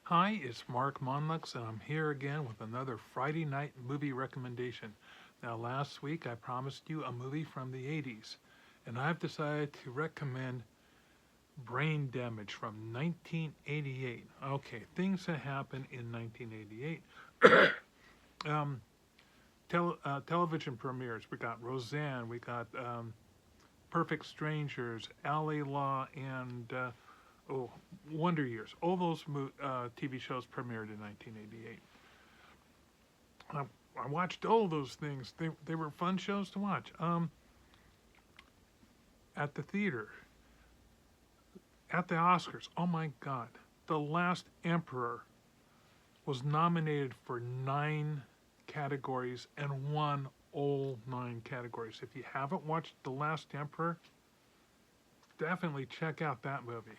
Hi, it's Mark Monlux, and I'm here again with another Friday night movie recommendation. Now, last week I promised you a movie from the 80s, and I've decided to recommend Brain Damage from 1988. Okay, things that happened in 1988. um, Television premieres. We got Roseanne, we got Perfect Strangers, LA Law, and oh, Wonder Years. All those TV shows premiered in 1988. I watched all those things. They were fun shows to watch. At the theater, at the Oscars. Oh my God, The Last Emperor was nominated for 9 categories and won all 9 categories. If you haven't watched The Last Emperor, definitely check out that movie.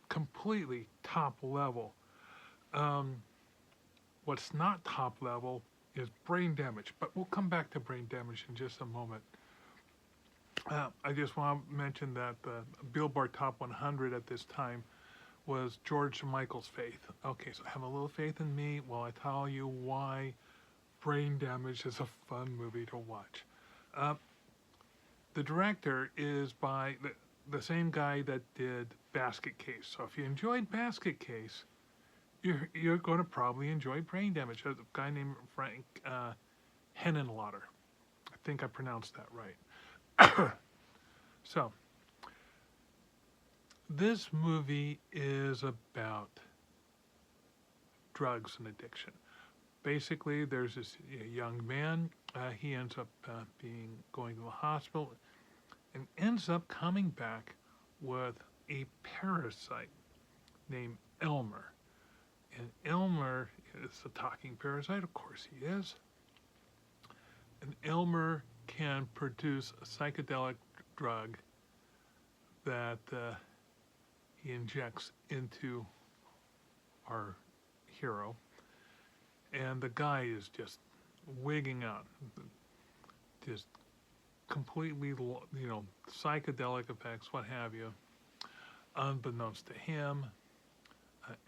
Completely top level. Um, what's not top level is Brain Damage, but we'll come back to Brain Damage in just a moment. I just want to mention that the Billboard Top 100 at this time was George Michael's Faith. Okay, so have a little faith in me while I tell you why Brain Damage is a fun movie to watch. Uh, the director is by the same guy that did Basket Case. So if you enjoyed Basket Case, you're going to probably enjoy Brain Damage. There's a guy named Frank Henenlotter. I think I pronounced that right. So, this movie is about drugs and addiction. Basically, there's this young man. He ends up going to the hospital and ends up coming back with a parasite named Elmer. And Elmer is a talking parasite, of course he is. And Elmer can produce a psychedelic drug that he injects into our hero. And the guy is just wigging out, just completely, psychedelic effects, what have you. Unbeknownst to him,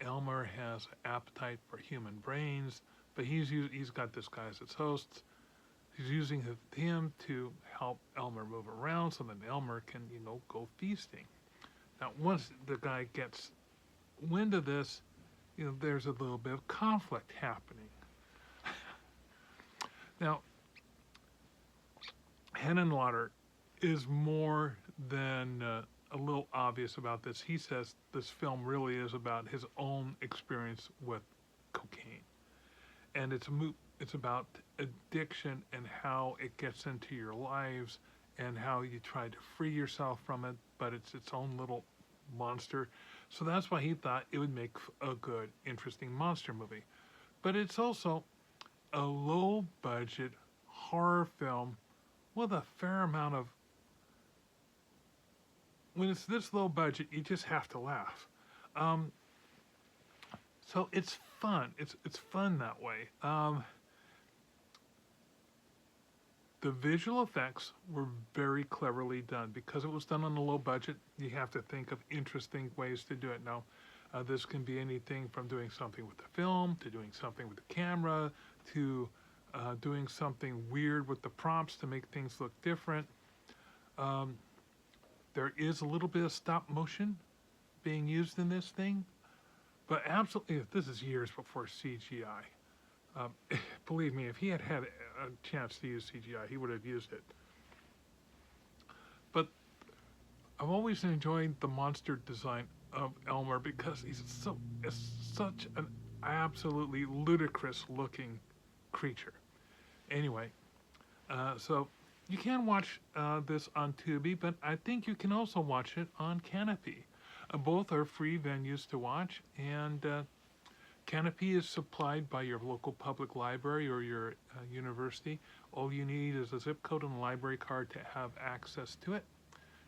Elmer has an appetite for human brains, but he's got this guy as his host. He's using him to help Elmer move around so that Elmer can, go feasting. Now, once the guy gets wind of this, there's a little bit of conflict happening. Now, Henenlotter is more than a little obvious about this. He says this film really is about his own experience with cocaine, and it's about addiction and how it gets into your lives and how you try to free yourself from it, but it's its own little monster. So that's why he thought it would make a good, interesting monster movie. But it's also a low budget horror film with a fair amount of. When it's this low budget, you just have to laugh. Um, so it's fun. It's fun that way. The visual effects were very cleverly done because it was done on a low budget. You have to think of interesting ways to do it. Now, this can be anything from doing something with the film to doing something with the camera to doing something weird with the prompts to make things look different. Um, there is a little bit of stop motion being used in this thing, but absolutely, this is years before CGI. Um, Believe me, if he had had a chance to use CGI, he would have used it. But I've always enjoyed the monster design of Elmer because he's such an absolutely ludicrous looking creature. Anyway, so you can watch this on Tubi, but I think you can also watch it on Canopy. Both are free venues to watch, and Canopy is supplied by your local public library or your university. All you need is a zip code and a library card to have access to it.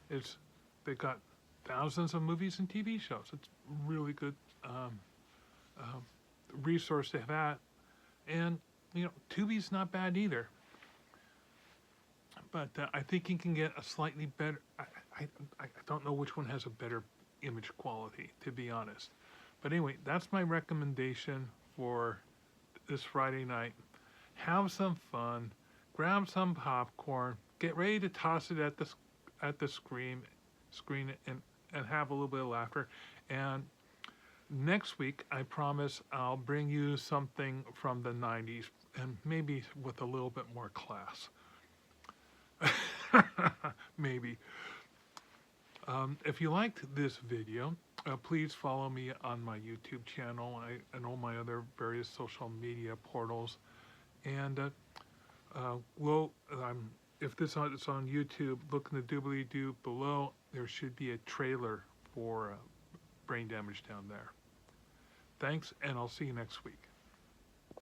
They've got thousands of movies and TV shows. It's really good uh, resource to have at. And Tubi's not bad either. But I think you can get a slightly better. I don't know which one has a better image quality, to be honest. But anyway, that's my recommendation for this Friday night. Have some fun, grab some popcorn, get ready to toss it at the screen and have a little bit of laughter. And next week, I promise I'll bring you something from the 90s and maybe with a little bit more class. Maybe. If you liked this video, please follow me on my YouTube channel and all my other various social media portals. And if this is on YouTube, look in the doobly-doo below. There should be a trailer for Brain Damage down there. Thanks, and I'll see you next week.